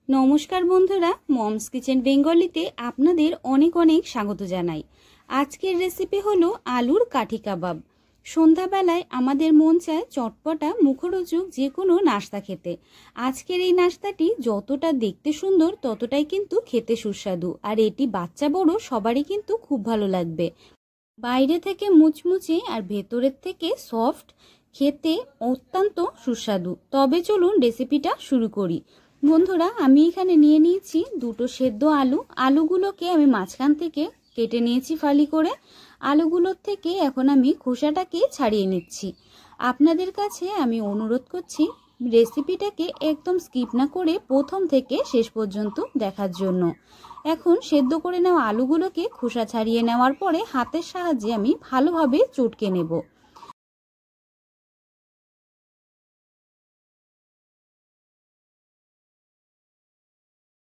নমস্কার বন্ধুরা, moms kitchen বেঙ্গলিতে আপনাদের অনেক অনেক স্বাগত জানাই। আজকের রেসিপি হলো আলুর কাঠি কাবাব। সন্ধ্যাবেলায় আমাদের মন চায় চটপটা মুখরোচক যে কোনো নাস্তা খেতে। আজকের এই নাস্তাটি যতটা দেখতে সুন্দর ততটাই কিন্তু খেতে সুস্বাদু, আর এটি বাচ্চা বড় সবারই কিন্তু খুব ভালো লাগবে। বাইরে থেকে মুচমুচে আর ভেতরের থেকে সফট, খেতে অত্যন্ত সুস্বাদু। তবে চলুন রেসিপিটা শুরু করি। বন্ধুরা, আমি এখানে নিয়ে নিয়েছি দুটো সেদ্ধ আলু। আলুগুলোকে আমি মাঝখান থেকে কেটে নিয়েছি ফালি করে। আলুগুলোর থেকে এখন আমি খোসাটাকে ছাড়িয়ে নিচ্ছি। আপনাদের কাছে আমি অনুরোধ করছি রেসিপিটাকে একদম স্কিপ না করে প্রথম থেকে শেষ পর্যন্ত দেখার জন্য। এখন সেদ্ধ করে নেওয়া আলুগুলোকে খোসা ছাড়িয়ে নেওয়ার পরে হাতের সাহায্যে আমি ভালোভাবে চটকে নেব।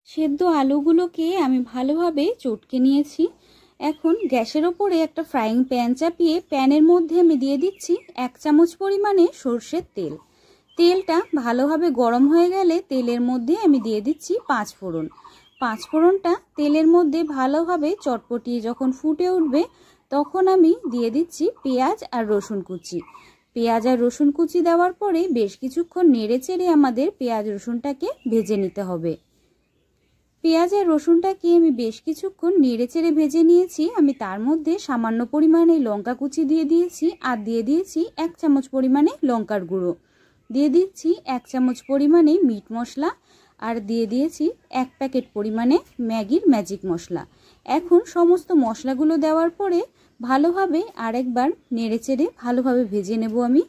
সেদ্ধ আলুগুলোকে আমি ভালোভাবে চটকে নিয়েছি। এখন গ্যাসের ওপরে একটা ফ্রাইং প্যান চাপিয়ে প্যানের মধ্যে আমি দিয়ে দিচ্ছি 1 চামচ পরিমাণে সর্ষের তেল। তেলটা ভালোভাবে গরম হয়ে গেলে তেলের মধ্যে আমি দিয়ে দিচ্ছি 5 ফোড়ন। 5 ফোড়নটা তেলের মধ্যে ভালোভাবে চটপটিয়ে যখন ফুটে উঠবে তখন আমি দিয়ে দিচ্ছি পেঁয়াজ আর রসুন কুচি। পেঁয়াজ আর রসুন কুচি দেওয়ার পরে বেশ কিছুক্ষণ নেড়ে চেড়ে আমাদের পেঁয়াজ রসুনটাকে ভেজে নিতে হবে। পেঁয়াজ আর রসুনটাকে আমি বেশ কিছুক্ষণ নেড়েচেড়ে ভেজে নিয়েছি। আমি তার মধ্যে সামান্য পরিমাণে লঙ্কা কুচি দিয়ে দিয়েছি, আর দিয়ে দিয়েছি 1 চামচ পরিমাণে লঙ্কার গুঁড়ো, দিয়ে দিচ্ছি 1 চামচ পরিমাণে মিট মশলা, আর দিয়ে দিয়েছি 1 প্যাকেট পরিমাণে ম্যাগির ম্যাজিক মশলা। এখন সমস্ত মশলাগুলো দেওয়ার পরে ভালোভাবে আরেকবার নেড়েচেড়ে ভালোভাবে ভেজে নেব। আমি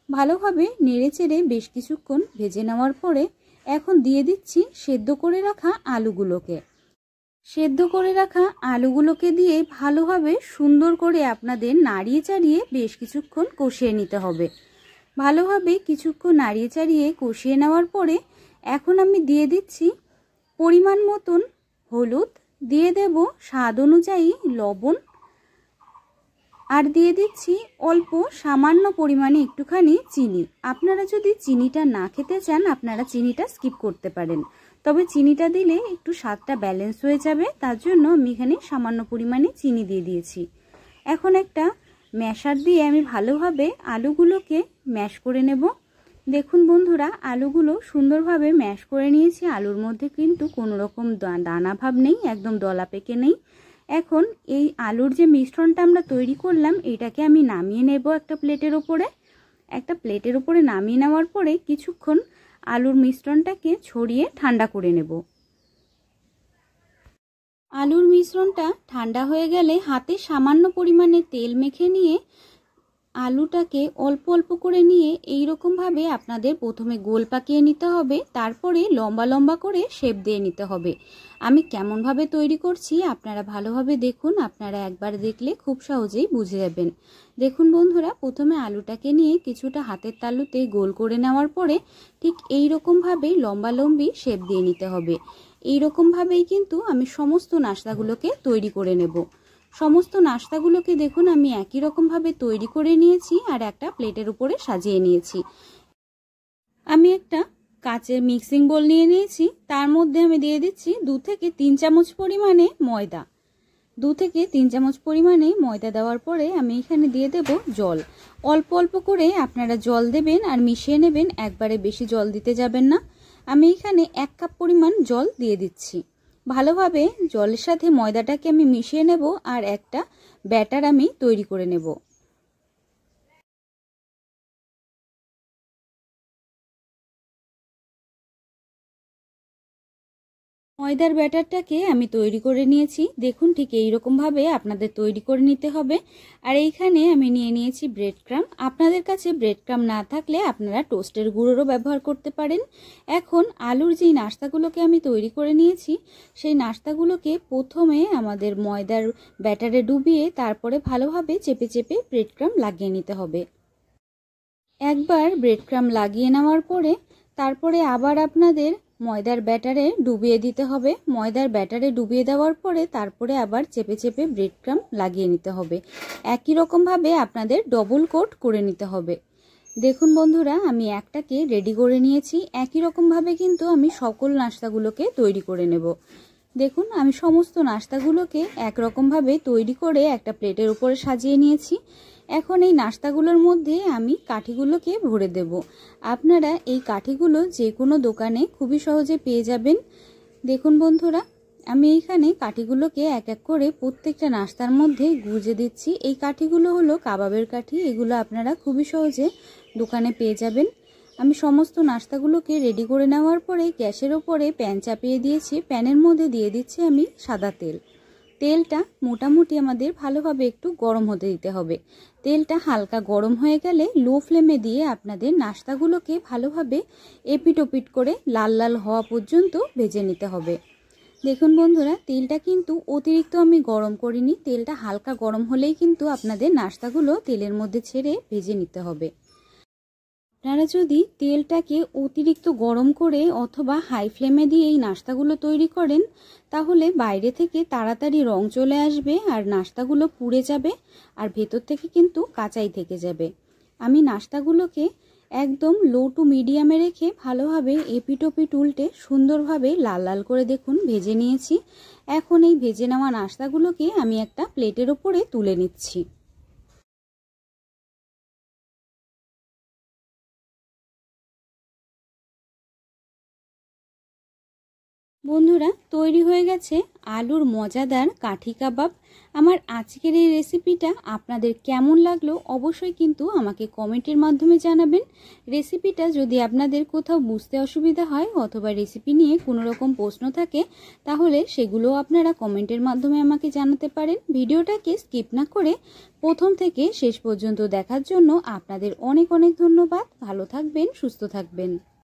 ভালোভাবে নেড়েচেড়ে বেশ কিছুক্ষণ ভেজে নেওয়ার পরে এখন দিয়ে দিচ্ছি সেদ্ধ করে রাখা আলুগুলোকে। সেদ্ধ করে রাখা আলুগুলোকে দিয়ে ভালোভাবে সুন্দর করে আপনাদের নাড়িয়ে চাড়িয়ে বেশ কিছুক্ষণ কষিয়ে নিতে হবে। ভালোভাবে কিছুক্ষণ নাড়িয়ে চাড়িয়ে কষিয়ে নেওয়ার পরে এখন আমি দিয়ে দিচ্ছি পরিমাণ মতন হলুদ, দিয়ে দেব স্বাদ অনুযায়ী লবণ, আর দিয়ে দিচ্ছি অল্প সামান্য পরিমাণে একটুখানি চিনি। আপনারা যদি চিনিটা না খেতে চান আপনারা চিনিটা স্কিপ করতে পারেন, তবে চিনিটা দিলে একটু স্বাদটা ব্যালেন্স হয়ে যাবে, তার জন্য আমি এখানে সামান্য পরিমাণে চিনি দিয়ে দিয়েছি। এখন একটা ম্যাশার দিয়ে আমি ভালোভাবে আলুগুলোকে ম্যাশ করে নেব। দেখুন বন্ধুরা, আলুগুলো সুন্দরভাবে ম্যাশ করে নিয়েছি। আলুর মধ্যে কিন্তু কোনো রকম দানা ভাব নেই, একদম দলা পেকে নেই। এখন এই আলুর যে মিশ্রণটা আমরা তৈরি করলাম এটাকে আমি নামিয়ে নেব একটা প্লেটের উপরে নামিয়ে নেওয়ার পরে কিছুক্ষণ আলুর মিশ্রণটাকে ছড়িয়ে ঠান্ডা করে নেব। আলুর মিশ্রণটা ঠান্ডা হয়ে গেলে হাতে সামান্য পরিমাণে তেল মেখে নিয়ে আলুটাকে অল্প অল্প করে নিয়ে এইরকমভাবে আপনাদের প্রথমে গোল পাকিয়ে নিতে হবে, তারপরে লম্বা লম্বা করে শেপ দিয়ে নিতে হবে। আমি কেমনভাবে তৈরি করছি আপনারা ভালোভাবে দেখুন, আপনারা একবার দেখলে খুব সহজেই বুঝে যাবেন। দেখুন বন্ধুরা, প্রথমে আলুটাকে নিয়ে কিছুটা হাতের তালুতে গোল করে নেওয়ার পরে ঠিক এইরকমভাবেই লম্বা লম্বি শেপ দিয়ে নিতে হবে। এইরকমভাবেই কিন্তু আমি সমস্ত নাস্তাগুলোকে তৈরি করে নেব। সমস্ত নাস্তাগুলোকে দেখুন আমি একই রকমভাবে তৈরি করে নিয়েছি আর একটা প্লেটের উপরে সাজিয়ে নিয়েছি। আমি একটা কাচের মিক্সিং বোল নিয়ে নিয়েছি, তার মধ্যে আমি দিয়ে দিচ্ছি 2 থেকে 3 চামচ পরিমাণে ময়দা। 2 থেকে 3 চামচ পরিমাণে ময়দা দেওয়ার পরে আমি এখানে দিয়ে দেব জল। অল্প অল্প করে আপনারা জল দেবেন আর মিশিয়ে নেবেন, একবারে বেশি জল দিতে যাবেন না। আমি এখানে 1 কাপ পরিমাণ জল দিয়ে দিচ্ছি। ভালোভাবে জলের সাথে ময়দাটাকে আমি মিশিয়ে নেব আর একটা ব্যাটার আমি তৈরি করে নেব। ময়দার ব্যাটারটাকে আমি তৈরি করে নিয়েছি। দেখুন ঠিক এইরকমভাবে আপনাদের তৈরি করে নিতে হবে। আর এইখানে আমি নিয়ে নিয়েছি ব্রেড ক্রাম্ব। আপনাদের কাছে ব্রেড ক্রাম্ব না থাকলে আপনারা টোস্টের গুঁড়োরও ব্যবহার করতে পারেন। এখন আলুর যেই নাস্তাগুলোকে আমি তৈরি করে নিয়েছি সেই নাস্তাগুলোকে প্রথমে আমাদের ময়দার ব্যাটারে ডুবিয়ে তারপরে ভালোভাবে চেপে চেপে ব্রেড ক্রাম্ব লাগিয়ে নিতে হবে। একবার ব্রেড ক্রাম্ব লাগিয়ে নেওয়ার পরে তারপরে আবার আপনাদের ময়দার ব্যাটারে ডুবিয়ে দিতে হবে। ময়দার ব্যাটারে ডুবিয়ে দেওয়ার পরে তারপরে আবার চেপে চেপে ব্রেড ক্রাম্ব লাগিয়ে নিতে হবে। একই রকমভাবে আপনাদের ডবল কোট করে নিতে হবে। দেখুন বন্ধুরা, আমি একটাকে রেডি করে নিয়েছি। একই রকমভাবে কিন্তু আমি সকল নাস্তাগুলোকে তৈরি করে নেব। দেখুন, আমি সমস্ত নাস্তাগুলোকে একরকমভাবে তৈরি করে একটা প্লেটের উপরে সাজিয়ে নিয়েছি। এখন এই নাস্তাগুলোর মধ্যে আমি কাঠিগুলোকে ভরে দেব। আপনারা এই কাঠিগুলো যে কোনো দোকানে খুবই সহজে পেয়ে যাবেন। দেখুন বন্ধুরা, আমি এইখানে কাঠিগুলোকে এক এক করে প্রত্যেকটা নাস্তার মধ্যে গুজে দিচ্ছি। এই কাঠিগুলো হলো কাবাবের কাঠি, এগুলো আপনারা খুবই সহজে দোকানে পেয়ে যাবেন। আমি সমস্ত নাস্তাগুলোকে রেডি করে নেওয়ার পরে গ্যাসের ওপরে প্যান চাপিয়ে দিয়েছি। প্যানের মধ্যে দিয়ে দিচ্ছি আমি সাদা তেল। তেলটা মোটামুটি আমাদের ভালোভাবে একটু গরম হতে দিতে হবে। তেলটা হালকা গরম হয়ে গেলে লো ফ্লেমে দিয়ে আপনাদের নাস্তাগুলোকে ভালোভাবে এপিট ওপিট করে লাল লাল হওয়া পর্যন্ত ভেজে নিতে হবে। দেখুন বন্ধুরা, তেলটা কিন্তু অতিরিক্ত আমি গরম করিনি। তেলটা হালকা গরম হলেই কিন্তু আপনাদের নাস্তাগুলো তেলের মধ্যে ছেড়ে ভেজে নিতে হবে। আপনারা যদি তেলটাকে অতিরিক্ত গরম করে অথবা হাই ফ্লেমে দিয়ে এই নাস্তাগুলো তৈরি করেন, তাহলে বাইরে থেকে তাড়াতাড়ি রং চলে আসবে আর নাস্তাগুলো পুড়ে যাবে, আর ভেতর থেকে কিন্তু কাঁচাই থেকে যাবে। আমি নাস্তাগুলোকে একদম লো টু মিডিয়ামে রেখে ভালোভাবে এপিট ওপিট উল্টে সুন্দরভাবে লাল লাল করে দেখুন ভেজে নিয়েছি। এখন এই ভেজে নেওয়া নাস্তাগুলোকে আমি একটা প্লেটের ওপরে তুলে নিচ্ছি। বন্ধুরা, তৈরি হয়ে গেছে আলুর মজাদার কাঠি কাবাব। আমার আজকের এই রেসিপিটা আপনাদের কেমন লাগলো অবশ্যই কিন্তু আমাকে কমেন্টের মাধ্যমে জানাবেন। রেসিপিটা যদি আপনাদের কোথাও বুঝতে অসুবিধা হয় অথবা রেসিপি নিয়ে কোনো রকম প্রশ্ন থাকে, তাহলে সেগুলো আপনারা কমেন্টের মাধ্যমে আমাকে জানাতে পারেন। ভিডিওটাকে স্কিপ না করে প্রথম থেকে শেষ পর্যন্ত দেখার জন্য আপনাদের অনেক অনেক ধন্যবাদ। ভালো থাকবেন, সুস্থ থাকবেন।